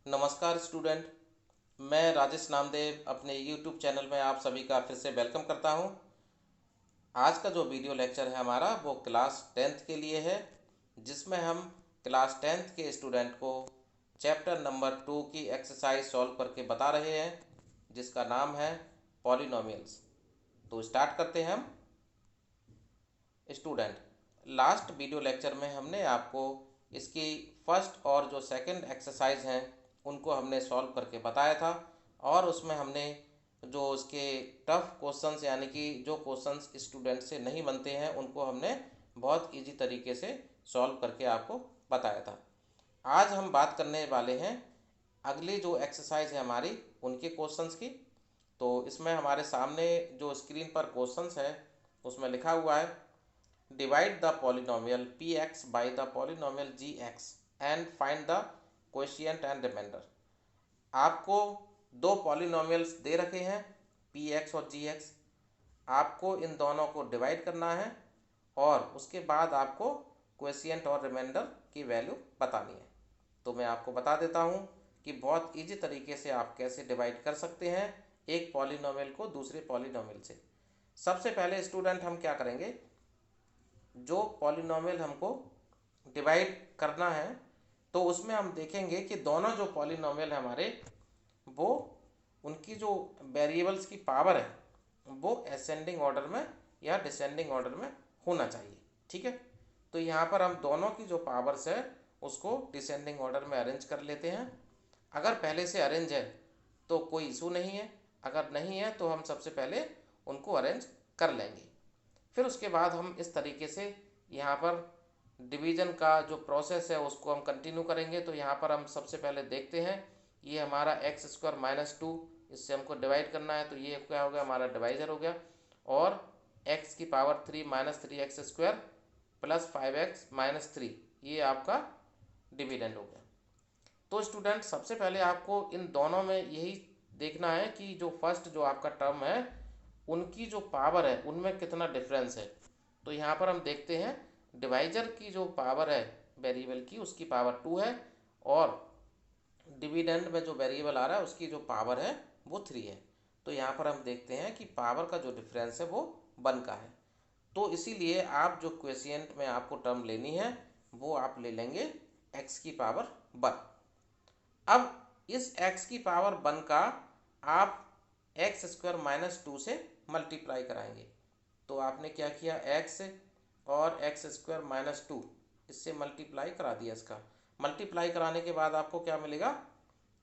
नमस्कार स्टूडेंट। मैं राजेश नामदेव अपने यूट्यूब चैनल में आप सभी का फिर से वेलकम करता हूं। आज का जो वीडियो लेक्चर है हमारा वो क्लास 10th के लिए है, जिसमें हम क्लास 10th के स्टूडेंट को चैप्टर नंबर 2 की एक्सरसाइज सॉल्व करके बता रहे हैं, जिसका नाम है पॉलिनोमियल्स। तो स्टार्ट करते हैं हम। स्टूडेंट, लास्ट वीडियो लेक्चर में हमने आपको इसकी फर्स्ट और जो सेकंड एक्सरसाइज हैं उनको हमने सॉल्व करके बताया था, और उसमें हमने जो उसके टफ क्वेश्चंस यानी कि जो क्वेश्चंस स्टूडेंट से नहीं बनते हैं उनको हमने बहुत इजी तरीके से सॉल्व करके आपको बताया था। आज हम बात करने वाले हैं अगली जो एक्सरसाइज है हमारी उनके क्वेश्चंस की। तो इसमें हमारे सामने जो स्क्रीन पर क्वेश्चंस है उसमें लिखा हुआ है, divide the polynomial px by the polynomial gx and find the quotient and remainder। आपको दो पॉलिनोमियल्स दे रखे हैं px और gx, आपको इन दोनों को डिवाइड करना है और उसके बाद आपको क्वेशिएंट और रिमाइंडर की वैल्यू बतानी है। तो मैं आपको बता देता हूँ कि बहुत इजी तरीके से आप कैसे डिवाइड कर सकते हैं एक पॉलिनोमियल को दूसरे पॉलिनोमियल से। सबसे पहले स्टूडेंट हम क्या करेंगे, जो पॉलिनोमियल हमको डिवाइड करना है तो उसमें हम देखेंगे कि दोनों जो पॉलिनोमियल है हमारे वो उनकी जो वेरिएबल्स की पावर है वो असेंडिंग ऑर्डर में या डिसेंडिंग ऑर्डर में होना चाहिए। ठीक है, तो यहाँ पर हम दोनों की जो पावर्स है उसको डिसेंडिंग ऑर्डर में अरेंज कर लेते हैं। अगर पहले से अरेंज है तो कोई इशू नहीं है, अगर नहीं है तो हम सबसे पहले उनको अरेंज कर लेंगे। फिर उसके बाद हम इस तरीके से यहाँ पर डिवीज़न का जो प्रोसेस है उसको हम कंटिन्यू करेंगे। तो यहाँ पर हम सबसे पहले देखते हैं, ये हमारा एक्स स्क्वायर माइनस टू, इससे हमको डिवाइड करना है तो ये क्या हो गया, हमारा डिवाइजर हो गया। और एक्स की power 3 minus 3x square plus 5x minus 3, ये आपका डिविडेंड हो गया। तो स्टूडेंट सबसे पहले आपको इन दोनों में यही देखना है कि जो फर्स्ट जो आपका टर्म है उनकी जो पावर है उनमें कितना डिफरेंस है। तो यहाँ पर हम देखते हैं डिवाइजर की जो पावर है वेरिएबल की उसकी पावर 2 है, और डिविडेंड में जो वेरिएबल आ रहा है उसकी जो पावर है वो 3 है। तो यहाँ पर हम देखते हैं कि पावर का जो डिफरेंस है वो 1 का है। तो इसीलिए आप जो क्वेशिएंट में आपको टर्म लेनी है वो आप ले लेंगे x की पावर 1। अब इस x की पावर 1 का आप एक्स स्क्वायर माइनस 2 से मल्टीप्लाई कराएंगे। तो आपने क्या किया, x और एक्स स्क्वायर माइनस 2 इससे मल्टीप्लाई करा दिया। इसका मल्टीप्लाई कराने के बाद आपको क्या मिलेगा,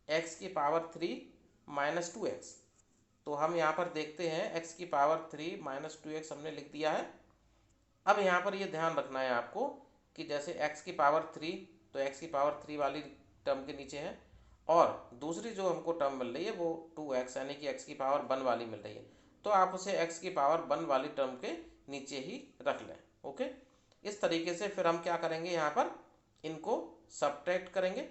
x की पावर 3 माइनस 2x। तो हम यहाँ पर देखते हैं x की पावर 3 माइनस 2x हमने लिख दिया है। अब यहाँ पर ये ध्यान रखना है आपको कि जैसे x की पावर 3, तो x की पावर 3 वाली टर्म के नीचे है, और दूसरी जो हमको टर्म मिल रही है वो 2x यानी कि x की पावर 1 वाली मिल रही है। तो आप उसे x की पावर 1 वाली टर्म के नीचे ही रख लें। ओके, इस तरीके से फिर हम क्या करेंगे, यहाँ पर इनको सब्ट्रैक्ट करेंगे।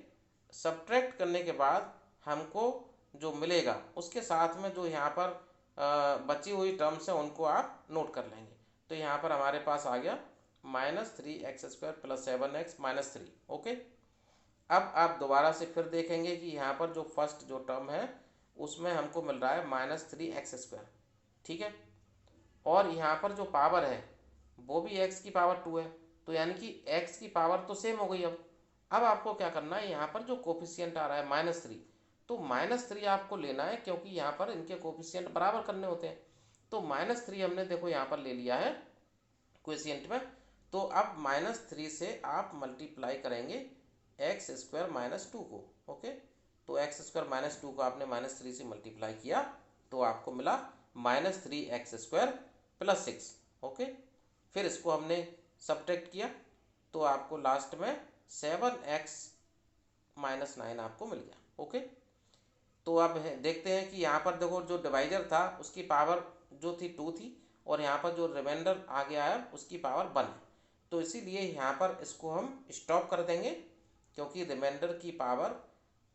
सब्ट्रैक्ट करने के बाद हमको जो मिलेगा उसके साथ में जो यहाँ पर बची हुई टर्म्स हैं उनको आप नोट कर लेंगे। तो यहाँ पर हमारे पास आ गया minus 3x square plus 7x minus 3। Okay, अब आप दोबारा से फिर देखेंगे कि यहाँ पर जो फर्स्ट जो टर्म है उसमें हमको मिल रहा है माइनस 3x स्क्वायर। ठीक है, और यहाँ पर जो पावर है वो भी x की पावर 2 है, तो यानी कि x की पावर तो सेम हो गई। अब आपको क्या करना है, यहाँ पर जो कोफिशिएंट आ रहा है माइनस 3, तो माइनस 3 आपको लेना है क्योंकि यहाँ पर इनके कोफिशिएंट बराबर करने होते हैं। तो माइनस 3 हमने देखो यहाँ पर ले लिया है कोफिशिएंट में। तो अब माइनस 3 से आप मल्टीप्लाई करेंगे एक्स स्क्वायर माइनस 2 को। ओके, तो एक्स स्क्वायर माइनस 2 को आपने माइनस 3 से मल्टीप्लाई किया तो आपको मिला minus 3x square plus 6। Okay, फिर इसको हमने सब्ट्रैक्ट किया तो आपको लास्ट में 7x माइनस 9 आपको मिल गया। ओके, तो अब देखते हैं कि यहाँ पर देखो जो डिवाइजर था उसकी पावर जो थी 2 थी, और यहाँ पर जो रिमाइंडर आ गया है उसकी पावर 1 है। तो इसीलिए यहाँ पर इसको हम स्टॉप कर देंगे क्योंकि रिमाइंडर की पावर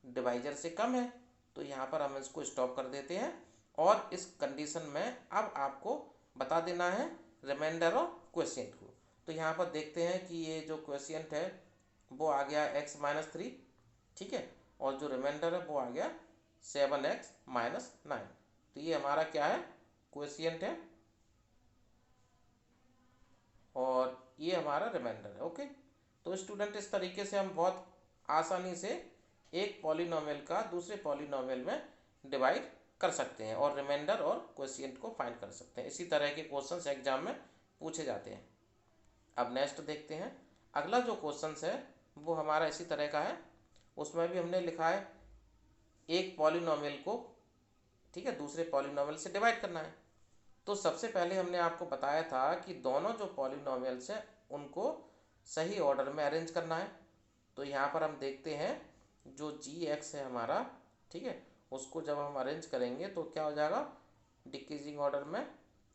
डिवाइजर से कम है। तो यहाँ पर हम इसको स्टॉप कर देते हैं, और इस कंडीशन में अब आपको बता देना है रिमाइंडर और क्वेशिएंट को। तो यहाँ पर देखते हैं कि ये जो क्वेशिएंट है वो आ गया x माइनस 3। ठीक है, और जो रिमाइंडर है वो आ गया 7x माइनस 9। तो ये हमारा क्या है, कोएफिशिएंट है और ये हमारा रिमाइंडर है। ओके, तो स्टूडेंट इस तरीके से हम बहुत आसानी से एक पॉलिनोमियल का दूसरे पॉलिनोमियल में डिवाइड कर सकते हैं और रिमाइंडर और कोएफिशिएंट को फाइंड कर सकते हैं। इसी तरह के क्वेश्चंस एग्जाम में पूछे जाते हैं। अब नेक्स्ट देखते हैं, अगला जो क्वेश्चंस है वो हमारा इसी तरह का है। उसमें भी हमने लिखा है एक पॉलिनोमियल को, ठीक है, दूसरे पॉलिनोमियल से डिवाइड करना है। तो सबसे पहले हमने आपको बताया था कि दोनों जो पॉलिनोमियल्स हैं उनको सही ऑर्डर में अरेंज करना है। तो यहाँ पर हम देखते हैं जो जी एक्स है हमारा, ठीक है, उसको जब हम अरेंज करेंगे तो क्या हो जाएगा, डिक्रीजिंग ऑर्डर में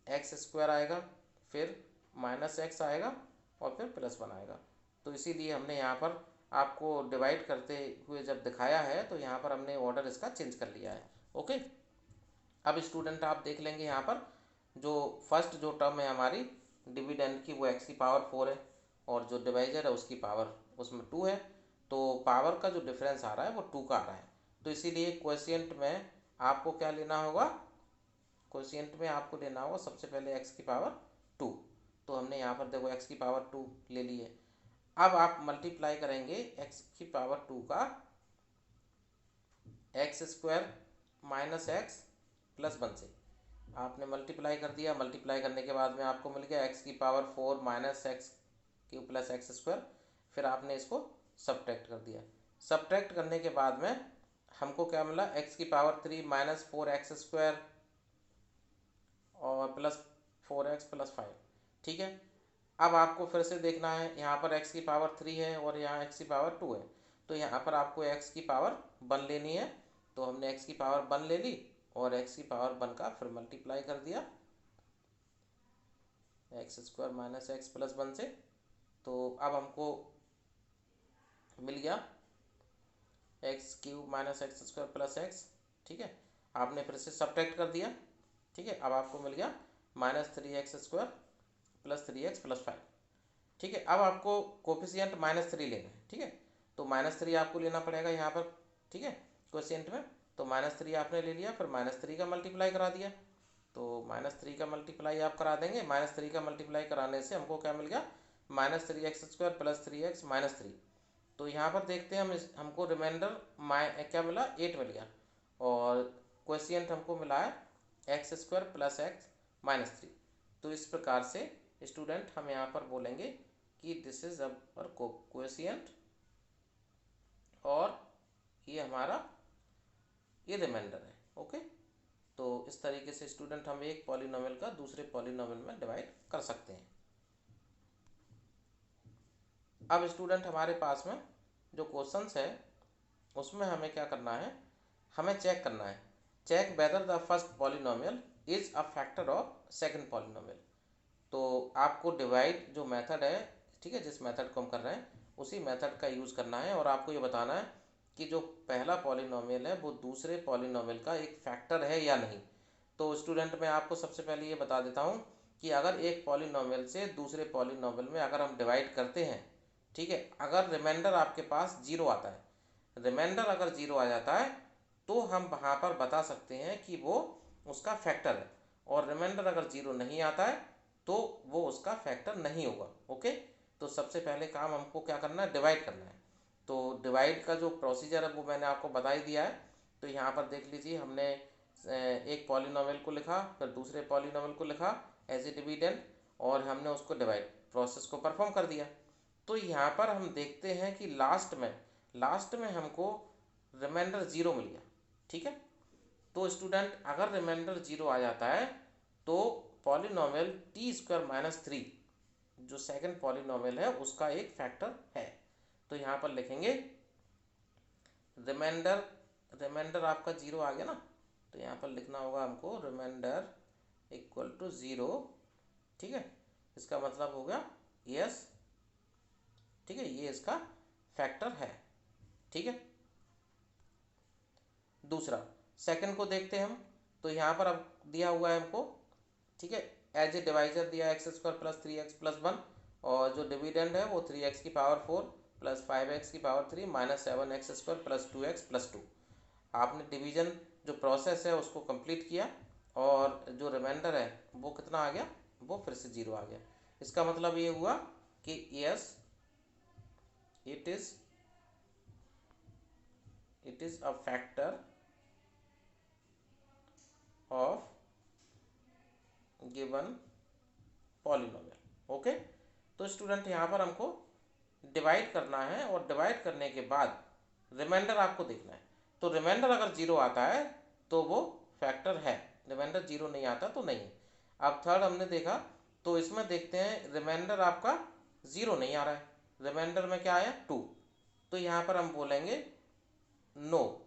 एक्स स्क्वायर आएगा, फिर माइनस एक्स आएगा और फिर प्लस वन आएगा। तो इसीलिए हमने यहाँ पर आपको डिवाइड करते हुए जब दिखाया है तो यहाँ पर हमने ऑर्डर इसका चेंज कर लिया है। ओके, अब स्टूडेंट आप देख लेंगे यहाँ पर जो फर्स्ट जो टर्म है हमारी डिविडेंड की वो एक्स की पावर 4 है और जो डिवाइजर है उसकी पावर उसमें 2 है। तो पावर का जो डिफरेंस आ रहा है वो 2 का आ रहा है। तो इसीलिए क्वोशिएंट में आपको क्या लेना होगा, क्वोशिएंट में आपको लेना होगा सबसे पहले एक्स की पावर 2। तो हमने यहाँ पर देखो एक्स की पावर 2 ले ली है। अब आप मल्टीप्लाई करेंगे एक्स की पावर 2 का x square minus x plus 1 से। आपने मल्टीप्लाई कर दिया, मल्टीप्लाई करने के बाद में आपको मिल गया एक्स की power 4 minus x Q plus x square. फिर आपने इसको सब्ट्रैक्ट कर दिया, सब्ट्रैक्ट करने के बाद में हमको क्या मिला, एक्स की पावर 3 माइनस 4x स्क्वायर और प्लस 4x प्लस 5। ठीक है, अब आपको फिर से देखना है, यहाँ पर x की पावर 3 है और यहाँ x की पावर 2 है। तो यहाँ पर आपको x की पावर 1 लेनी है। तो हमने x की पावर 1 ले ली और x की पावर 1 का फिर मल्टीप्लाई कर दिया x square minus x plus 1 से। तो अब हमको मिल गया x cube minus x square plus x. ठीक है, आपने फिर से सब्ट्रैक्ट कर दिया। ठीक है, अब आपको मिल गया minus 3x square plus 3x plus 5। ठीक है, अब आपको कोफिशिएंट -3 लेना है। ठीक है, तो -3 आपको लेना पड़ेगा यहाँ पर। ठीक है, कोफिशिएंट में तो -3 आपने ले लिया, फिर -3 का मल्टीप्लाई करा दिया। तो -3 का मल्टीप्लाई आप करा देंगे, -3 का मल्टीप्लाई कराने से हमको क्या मिल गया, -3x square plus 3x minus 3। तो यहाँ पर देखते हैं हमको रिमाइंडर क्या मिला, 8 मिल गया और कोफिशिएंट हमको मिला है x square plus x minus 3। तो इस प्रकार से स्टूडेंट हम यहाँ पर बोलेंगे कि दिस इज अवर कोफिशिएंट और ये हमारा ये रिमाइंडर है। ओके, तो इस तरीके से स्टूडेंट हम एक पॉलिनोमियल का दूसरे पॉलिनोमियल में डिवाइड कर सकते हैं। अब स्टूडेंट हमारे पास में जो क्वेश्चंस है उसमें हमें क्या करना है, हमें चेक करना है, check whether the first polynomial is a factor of second polynomial. तो आपको डिवाइड जो मेथड है, ठीक है, जिस मेथड को हम कर रहे हैं उसी मेथड का यूज़ करना है और आपको ये बताना है कि जो पहला पॉलिनोमियल है वो दूसरे पॉलिनोमियल का एक फैक्टर है या नहीं। तो स्टूडेंट मैं आपको सबसे पहले ये बता देता हूँ कि अगर एक पॉलिनोमियल से दूसरे पॉलिनोमियल में अगर हम डिवाइड करते हैं, ठीक है, अगर रिमाइंडर आपके पास 0 आता है, रिमाइंडर अगर 0 आ जाता है तो हम वहाँ पर बता सकते हैं कि वो उसका फैक्टर है। और रिमाइंडर अगर 0 नहीं आता है तो वो उसका फैक्टर नहीं होगा। ओके, तो सबसे पहले काम हमको क्या करना है, डिवाइड करना है। तो डिवाइड का जो प्रोसीजर है वो मैंने आपको बता ही दिया है। तो यहाँ पर देख लीजिए, हमने एक पॉलिनोमियल को लिखा, फिर दूसरे पॉलिनोमियल को लिखा एज ए डिविडेंड और हमने उसको डिवाइड प्रोसेस को परफॉर्म कर दिया। तो यहाँ पर हम देखते हैं कि लास्ट में हमको रिमाइंडर 0 मिल गया। ठीक है, तो स्टूडेंट अगर रिमाइंडर 0 आ जाता है तो पॉलिनोमियल टी स्क्वायर माइनस 3 जो सेकंड पॉलिनोमियल है उसका एक फैक्टर है। तो यहाँ पर लिखेंगे रिमाइंडर आपका 0 आ गया ना, तो यहाँ पर लिखना होगा हमको रिमाइंडर इक्वल टू 0। ठीक है, इसका मतलब हो गया यस, ठीक है, ये इसका फैक्टर है। ठीक है, दूसरा सेकंड को देखते हैं हम। तो यहाँ पर अब दिया हुआ है हमको, ठीक है, एज ए डिवाइजर दिया x square plus 3x plus 1 और जो डिविडेंड है वो 3x की पावर 4 प्लस 5x की power 3 minus 7x² plus 2x plus 2। आपने डिवीजन जो प्रोसेस है उसको कंप्लीट किया और जो रिमाइंडर है वो कितना आ गया, वो फिर से 0 आ गया। इसका मतलब ये हुआ कि yes it is a factor of given polynomial. Okay, तो स्टूडेंट यहाँ पर हमको डिवाइड करना है और डिवाइड करने के बाद रिमाइंडर आपको देखना है। तो रिमाइंडर अगर 0 आता है तो वो फैक्टर है, रिमाइंडर 0 नहीं आता तो नहीं है। अब थर्ड हमने देखा, तो इसमें देखते हैं रिमाइंडर आपका 0 नहीं आ रहा है, रिमाइंडर में क्या आया 2। तो यहाँ पर हम बोलेंगे नो,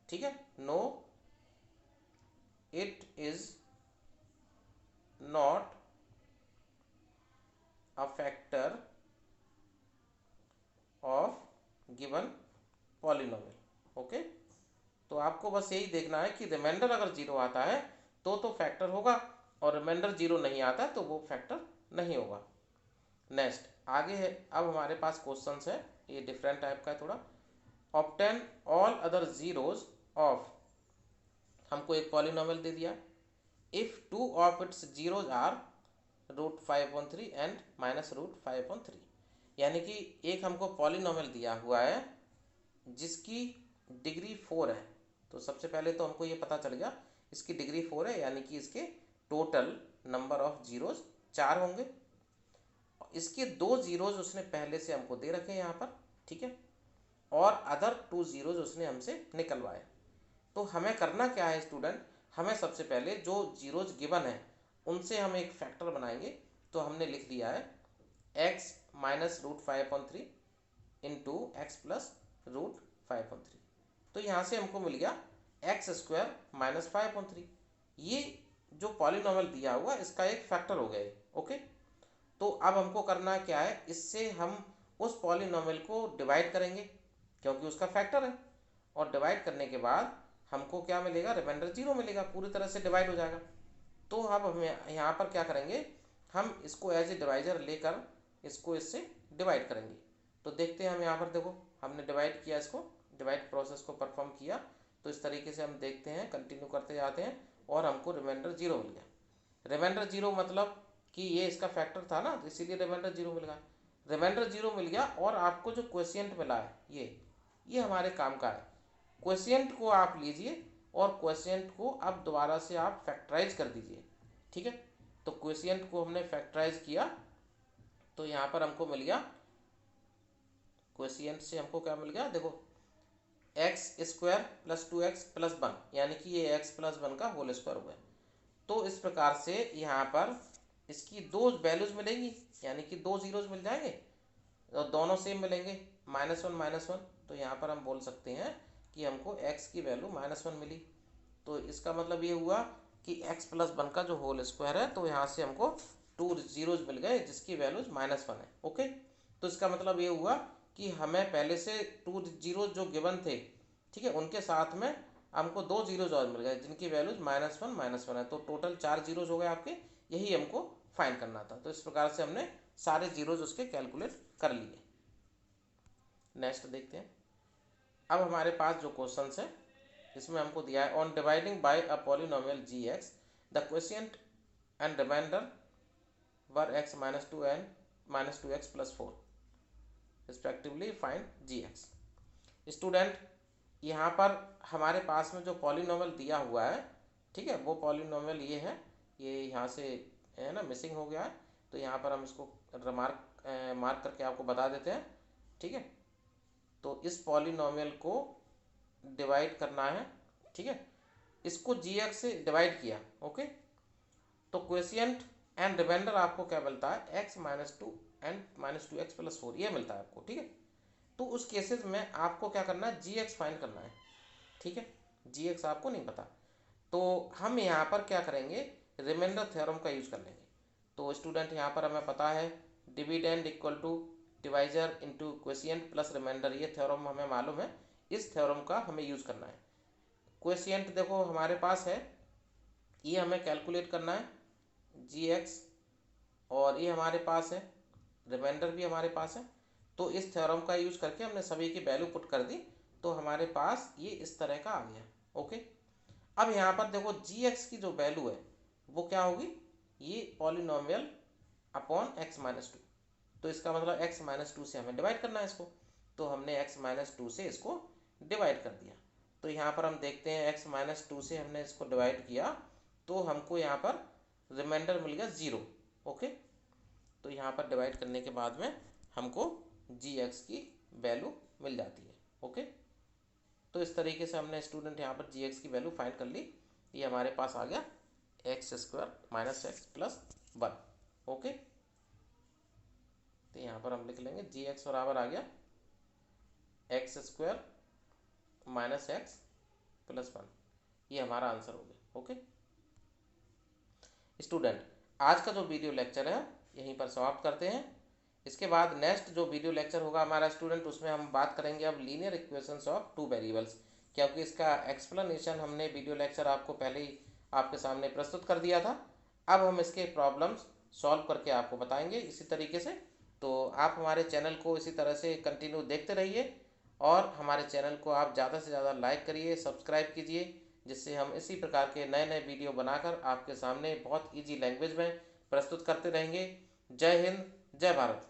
ठीक है, no it is not a factor of given polynomial. Okay, तो आपको बस यही देखना है कि रिमाइंडर अगर 0 आता है तो फैक्टर होगा और रिमाइंडर 0 नहीं आता तो वो फैक्टर नहीं होगा। नेक्स्ट आगे है, अब हमारे पास क्वेश्चंस है, ये डिफरेंट टाइप का है थोड़ा। Obtain all other zeros of, हमको एक पॉलिनोमियल दे दिया, if two of its zeros are √5/3 and -√5/3। यानी कि एक हमको पॉलिनोमियल दिया हुआ है जिसकी डिग्री 4 है। तो सबसे पहले तो हमको ये पता चल गया इसकी डिग्री 4 है, यानी कि इसके टोटल नंबर ऑफ जीरोज 4 होंगे। इसके 2 जीरोज उसने पहले से हमको दे रखे हैं यहाँ पर, ठीक है, और अदर 2 जीरोज उसने हमसे निकलवाए। तो हमें करना क्या है स्टूडेंट, हमें सबसे पहले जो जीरोज गिवन है उनसे हम एक फैक्टर बनाएंगे। तो हमने लिख लिया है x -√5/3 इंटू एक्स प्लस √5/3। तो यहाँ से हमको मिल गया x² -5/3। ये जो पॉलिनोमियल दिया हुआ इसका एक फैक्टर हो गया। ओके, तो अब हमको करना क्या है, इससे हम उस पॉलिनोमियल को डिवाइड करेंगे क्योंकि उसका फैक्टर है, और डिवाइड करने के बाद हमको क्या मिलेगा, रिमाइंडर 0 मिलेगा, पूरी तरह से डिवाइड हो जाएगा। तो अब हम यहाँ पर क्या करेंगे, हम इसको एज ए डिवाइजर लेकर इसको इससे डिवाइड करेंगे। तो देखते हैं हम यहाँ पर, देखो हमने डिवाइड किया, इसको डिवाइड प्रोसेस को परफॉर्म किया। तो इस तरीके से हम देखते हैं, कंटिन्यू करते जाते हैं और हमको रिमाइंडर 0 मिल गया। रिमाइंडर 0 मतलब कि ये इसका फैक्टर था ना, तो इसीलिए रिमाइंडर 0 मिल गया। रिमाइंडर 0 मिल गया और आपको जो क्वोशिएंट मिला है ये हमारे काम का है। क्वोशिएंट को आप लीजिए और क्वोशिएंट को अब दोबारा से आप फैक्टराइज कर दीजिए, ठीक है। तो क्वोशिएंट को हमने फैक्टराइज किया तो यहाँ पर हमको मिल गया, क्वोशिएंट से हमको क्या मिल गया, देखो x² + 2x + 1, यानी कि ये x + 1 का होल स्क्वायर हो गया। तो इस प्रकार से यहाँ पर इसकी 2 वैल्यूज मिलेंगी, यानी कि 2 जीरोज मिल जाएंगे और दोनों सेम मिलेंगे, -1 -1। तो यहाँ पर हम बोल सकते हैं कि हमको x की वैल्यू -1 मिली। तो इसका मतलब ये हुआ कि x + 1 का जो होल स्क्वायर है, तो यहाँ से हमको 2 जीरोज मिल गए जिसकी वैल्यूज -1 है। ओके, तो इसका मतलब ये हुआ कि हमें पहले से 2 जीरोज जो गिवन थे, ठीक है, उनके साथ में हमको 2 जीरोज और मिल गए जिनकी वैल्यूज -1 -1 है। तो टोटल 4 जीरोज हो गए आपके, यही हमको फाइंड करना था। तो इस प्रकार से हमने सारे जीरोज उसके कैलकुलेट कर लिए। नेक्स्ट देखते हैं, अब हमारे पास जो क्वेश्चन है इसमें हमको दिया है, on dividing by a polynomial gx the quotient and remainder were x -2 and -2x + 4 respectively, find gx। Student यहाँ पर हमारे पास में जो पॉलिनोमियल दिया हुआ है, ठीक है, वो पॉलिनोमियल ये है, ये यहाँ से है ना मिसिंग हो गया है। तो यहाँ पर हम इसको मार्क करके आपको बता देते हैं, ठीक है। तो इस पॉलिनोमियल को डिवाइड करना है, ठीक है, इसको gx से डिवाइड किया। ओके, तो क्वोशिएंट एंड रिमाइंडर आपको क्या मिलता है, x -2 एंड -2x + 4 ये मिलता है आपको, ठीक है। तो उस केसेस में आपको क्या करना है, gx फाइंड करना है, ठीक है। gx आपको नहीं पता, तो हम यहाँ पर क्या करेंगे, रिमाइंडर थ्योरम का यूज़ कर लेंगे। तो स्टूडेंट यहाँ पर हमें पता है dividend equal to divisor into quotient plus remainder, ये थ्योरम हमें मालूम है। इस थ्योरम का हमें यूज़ करना है। क्वोशिएंट देखो हमारे पास है, ये हमें कैलकुलेट करना है gx, और ये हमारे पास है, रिमाइंडर भी हमारे पास है। तो इस थ्योरम का यूज करके हमने सभी की वैल्यू पुट कर दी, तो हमारे पास ये इस तरह का आ गया। ओके, अब यहाँ पर देखो जी एक्स की जो वैल्यू है वो क्या होगी, ये polynomial upon x minus two. तो इसका मतलब एक्स माइनस टू से हमें डिवाइड करना है इसको, तो हमने एक्स माइनस टू से इसको डिवाइड कर दिया। तो यहाँ पर हम देखते हैं एक्स माइनस टू से हमने इसको डिवाइड किया तो हमको यहाँ पर रिमाइंडर मिल गया ज़ीरो। ओके, तो यहाँ पर डिवाइड करने के बाद में हमको जी एक्स की वैल्यू मिल जाती है। ओके, तो इस तरीके से हमने स्टूडेंट यहाँ पर जी एक्स की वैल्यू फाइंड कर ली। ये हमारे पास आ गया x square minus x plus one. Okay, तो यहाँ पर हम लिख लेंगे जी एक्स बराबर आ गया x square minus x plus one. ये हमारा आंसर हो गया। ओके स्टूडेंट, आज का जो वीडियो लेक्चर है यहीं पर समाप्त करते हैं। इसके बाद नेक्स्ट जो वीडियो लेक्चर होगा हमारा स्टूडेंट, उसमें हम बात करेंगे अब linear equations of two variables, क्योंकि इसका एक्सप्लेनेशन हमने वीडियो लेक्चर आपको पहले ही आपके सामने प्रस्तुत कर दिया था। अब हम इसके प्रॉब्लम्स सॉल्व करके आपको बताएंगे इसी तरीके से। तो आप हमारे चैनल को इसी तरह से कंटिन्यू देखते रहिए और हमारे चैनल को आप ज़्यादा से ज़्यादा लाइक करिए, सब्सक्राइब कीजिए, जिससे हम इसी प्रकार के नए नए वीडियो बनाकर आपके सामने बहुत ईजी लैंग्वेज में प्रस्तुत करते रहेंगे। जय हिंद, जय भारत।